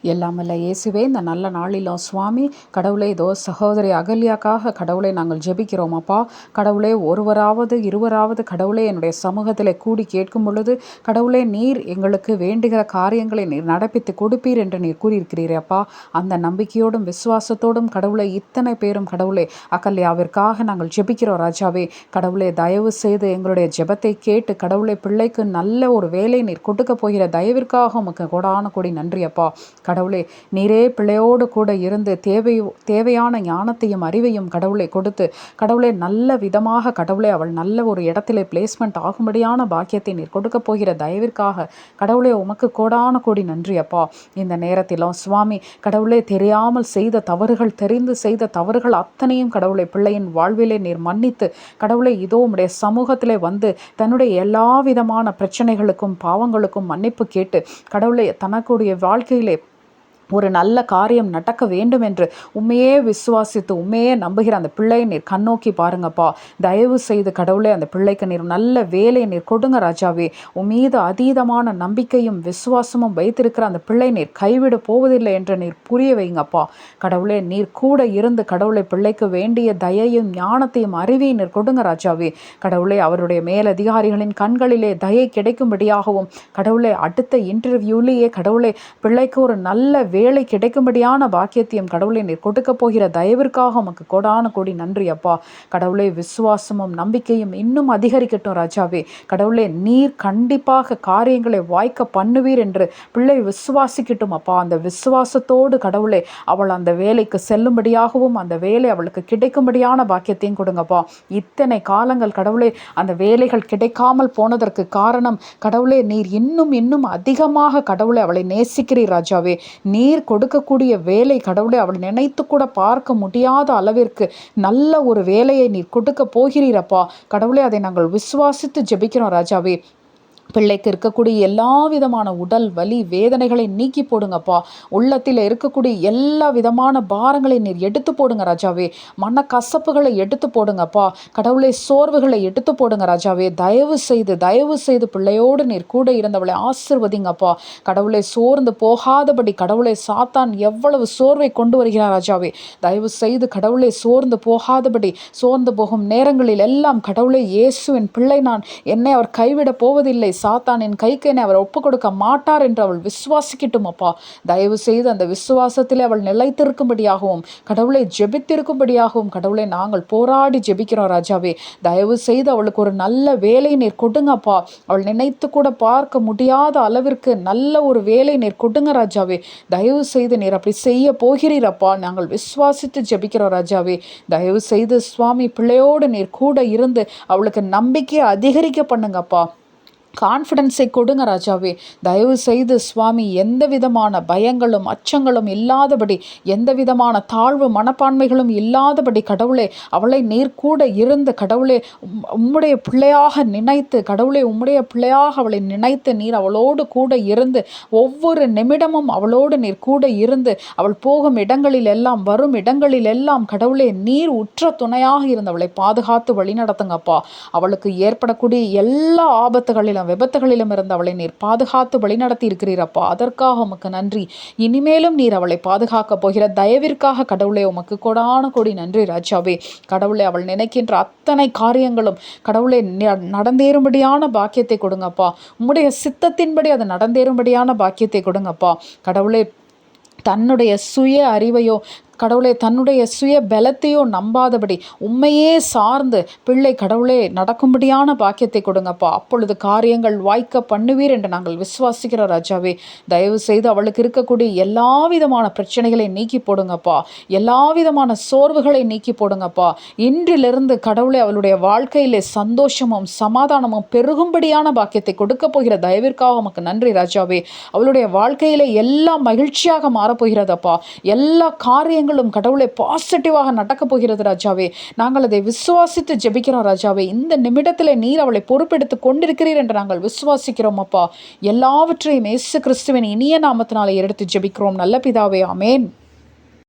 எல்லாமல்ல இயேசுவே, இந்த நல்ல நாளிலும் சுவாமி கடவுளே, இதோ சகோதரி அகல்யாக்காக கடவுளை நாங்கள் ஜெபிக்கிறோம் அப்பா. கடவுளே, ஒருவராவது இருவராவது கடவுளே என்னுடைய சமூகத்தில் கூடி கேட்கும் பொழுது கடவுளே, நீர் எங்களுக்கு வேண்டுகிற காரியங்களை நீர் நடப்பித்து கொடுப்பீர் என்று நீர் கூறியிருக்கிறீரே அப்பா. அந்த நம்பிக்கையோடும் விசுவாசத்தோடும் கடவுளை இத்தனை பேரும் கடவுளே அகல்யாவிற்காக நாங்கள் ஜெபிக்கிறோம் ராஜாவே. கடவுளே, தயவு செய்து எங்களுடைய ஜெபத்தை கேட்டு கடவுளை பிள்ளைக்கு நல்ல ஒரு வேலை நீர் கொடுக்க போகிற தயவிற்காக உமக்கு கொடான கொடி நன்றி அப்பா. கடவுளே, நீரே பிள்ளையோடு கூட இருந்து தேவையான ஞானத்தையும் அறிவையும் கடவுளை கொடுத்து கடவுளை நல்ல விதமாக கடவுளை அவள் நல்ல ஒரு இடத்துல பிளேஸ்மெண்ட் ஆகும்படியான பாக்கியத்தை நீர் கொடுக்க போகிற தயவிற்காக கடவுளே உமக்கு கோடான கோடி நன்றி அப்பா. இந்த நேரத்திலும் சுவாமி கடவுளே, தெரியாமல் செய்த தவறுகள், தெரிந்து செய்த தவறுகள் அத்தனையும் கடவுளை பிள்ளையின் வாழ்விலே நீர் மன்னித்து கடவுளை இதோ உம்முடைய சமூகத்திலே வந்து தன்னுடைய எல்லா விதமான பிரச்சனைகளுக்கும் பாவங்களுக்கும் மன்னிப்பு கேட்டு கடவுளை தனக்குடைய வாழ்க்கையிலே ஒரு நல்ல காரியம் நடக்க வேண்டும் என்று உண்மையே விசுவாசித்து உண்மையே நம்புகிற அந்த பிள்ளையை நீர் கண்ணோக்கி பாருங்கப்பா. தயவு செய்து கடவுளே, அந்த பிள்ளைக்கு நீர் நல்ல வேலையை நீர் கொடுங்க ராஜாவே. உம்மீது அதீதமான நம்பிக்கையும் விசுவாசமும் வைத்திருக்கிற அந்த பிள்ளை நீர் கைவிட போவதில்லை என்று நீர் புரிய வைங்கப்பா. கடவுளே, நீர் கூட இருந்து கடவுளை பிள்ளைக்கு வேண்டிய தயையும் ஞானத்தையும் அறிவையும் நீர் கொடுங்க ராஜாவே. கடவுளே, அவருடைய மேலதிகாரிகளின் கண்களிலே தயை கிடைக்கும்படியாகவும் கடவுளே, அடுத்த இன்டர்வியூலேயே கடவுளே பிள்ளைக்கு ஒரு நல்ல வேலை கிடைக்கும்படியான பாக்கியத்தையும் கடவுளை நீர் கொடுக்க போகிற தயவிற்காக உமக்கு கோடான கோடி நன்றி அப்பா. கடவுளை, விசுவாசமும் நம்பிக்கையும் இன்னும் அதிகரிக்கட்டும் ராஜாவே. கடவுளே, நீர் கண்டிப்பாக காரியங்களை வாய்க்க பண்ணுவீர் என்று பிள்ளை விசுவாசிக்கட்டும் அப்பா. அந்த விசுவாசத்தோடு கடவுளே அவள் அந்த வேலைக்கு செல்லும்படியாகவும் அந்த வேலை அவளுக்கு கிடைக்கும்படியான பாக்கியத்தையும் கொடுங்கப்பா. இத்தனை காலங்கள் கடவுளே அந்த வேலைகள் கிடைக்காமல் போனதற்கு காரணம் கடவுளே, நீர் இன்னும் இன்னும் அதிகமாக கடவுளை அவளை நேசிக்கிறீர் ராஜாவே. நீர் கொடுக்கக்கூடிய வேலை கடவுளை அவள் நினைத்து கூட பார்க்க முடியாத அளவிற்கு நல்ல ஒரு வேலையை நீர் கொடுக்க போகிறீரப்பா. கடவுளே, அதை நாங்கள் விசுவாசித்து ஜெபிக்கிறோம் ராஜாவே. பிள்ளைக்கு இருக்கக்கூடிய எல்லா விதமான உடல் வலி வேதனைகளை நீக்கி போடுங்கப்பா. உள்ளத்தில் இருக்கக்கூடிய எல்லா விதமான பாரங்களை நீர் எடுத்து போடுங்க ராஜாவே. மன கசப்புகளை எடுத்து போடுங்கப்பா. கடவுளை, சோர்வுகளை எடுத்து போடுங்க ராஜாவே. தயவு செய்து பிள்ளையோடு நீர் கூட இருந்தவளை ஆசிர்வதிங்கப்பா. கடவுளை, சோர்ந்து போகாதபடி கடவுளை சாத்தான் எவ்வளவு சோர்வை கொண்டு வருகிறார் ராஜாவே. தயவு செய்து கடவுளை சோர்ந்து போகாதபடி, சோர்ந்து போகும் நேரங்களில் எல்லாம் கடவுளை, இயேசுவின் பிள்ளை நான், என்னை அவர் கைவிட போவதில்லை, சாத்தானின் கைக்கு என்னை அவர் ஒப்பு கொடுக்க மாட்டார் என்று அவள் விசுவாசிக்கட்டும் அப்பா. தயவு செய்து அந்த விசுவாசத்திலே அவள் நிலைத்திருக்கும்படியாகவும் கடவுளை ஜெபித்திருக்கும்படியாகவும் கடவுளை நாங்கள் போராடி ஜெபிக்கிறோம் ராஜாவே. தயவு செய்து அவளுக்கு ஒரு நல்ல வேலை நீர் கொடுங்கப்பா. அவள் நினைத்து கூட பார்க்க முடியாத அளவிற்கு நல்ல ஒரு வேலை நீர் கொடுங்க ராஜாவே. தயவு செய்து நீர் அப்படி செய்ய போகிறீரப்பா. நாங்கள் விசுவாசித்து ஜெபிக்கிறோம் ராஜாவே. தயவு செய்து சுவாமி பிள்ளையோடு நீர் கூட இருந்து அவளுக்கு நம்பிக்கையை அதிகரிக்க பண்ணுங்கப்பா. கான்ஃபிடென்ஸை கொடுங்க ராஜாவே. தயவு செய்து சுவாமி எந்த விதமான பயங்களும் அச்சங்களும் இல்லாதபடி, எந்த விதமான தாழ்வு மனப்பான்மைகளும் இல்லாதபடி கடவுளே அவளை நீர் கூட இருந்து கடவுளே உம்முடைய பிள்ளையாக நினைத்து கடவுளே உம்முடைய பிள்ளையாக அவளை நினைத்து நீர் அவளோடு கூட இருந்து ஒவ்வொரு நிமிடமும் அவளோடு நீர் கூட இருந்து அவள் போகும் இடங்களில் எல்லாம் வரும் இடங்களில் எல்லாம் கடவுளே நீர் உற்ற துணையாக இருந்து அவளை பாதுகாத்து வழிநடத்துங்கப்பா. அவளுக்கு ஏற்படக்கூடிய எல்லா ஆபத்துகளிலும் விபத்துகளிலும் இருந்து அவளை நீர் பாதுகாத்து வழிநடத்தி இருக்கிறீரப்பா. அதற்காக உமக்கு நன்றி. இனிமேலும் நீர் அவளை பாதுகாக்க போகிற தயவிற்காக கடவுளே உமக்கு கொடான கொடி நன்றி ராஜாவே. கடவுளை, அவள் நினைக்கின்ற அத்தனை காரியங்களும் கடவுளை நடந்தேறும்படியான பாக்கியத்தை கொடுங்கப்பா. உம்முடைய சித்தத்தின்படி அது நடந்தேறும்படியான பாக்கியத்தை கொடுங்கப்பா. கடவுளை, தன்னுடைய சுய அறிவையோ கடவுளே தன்னுடைய சுய பலத்தையோ நம்பாதபடி உண்மையே சார்ந்து பிள்ளை கடவுளே நடக்கும்படியான பாக்கியத்தை கொடுங்கப்பா. அப்பொழுது காரியங்கள் வாய்க்க பண்ணுவீர் என்று நாங்கள் விசுவாசிக்கிறோம் ராஜாவே. தயவு செய்து அவளுக்கு இருக்கக்கூடிய எல்லா விதமான பிரச்சனைகளை நீக்கி போடுங்கப்பா. எல்லா விதமான சோர்வுகளை நீக்கி போடுங்கப்பா. இன்றிலிருந்து கடவுளே அவளுடைய வாழ்க்கையிலே சந்தோஷமும் சமாதானமும் பெருகும்படியான பாக்கியத்தை கொடுக்க போகிற தயவிற்காக உமக்கு நன்றி ராஜாவே. அவளுடைய வாழ்க்கையிலே எல்லாம் மகிழ்ச்சியாக மாறப்போகிறதப்பா. எல்லா காரியங்களும் கடவுளை பாசிட்டிவாக நடக்க போகிறது ராஜாவே. நாங்கள் அதை விசுவாசித்து ஜெபிக்கிறோம் ராஜாவே. இந்த நிமிடத்தில் நீர் அவளை பொறுப்பெடுத்து கொண்டிருக்கிறீர் என்று நாங்கள் விசுவாசிக்கிறோம் அப்பா. எல்லாவற்றையும் இயேசு கிறிஸ்துவின் இனிய நாமத்தினாலே எடுத்து ஜெபிக்கிறோம் நல்ல பிதாவே. ஆமென்.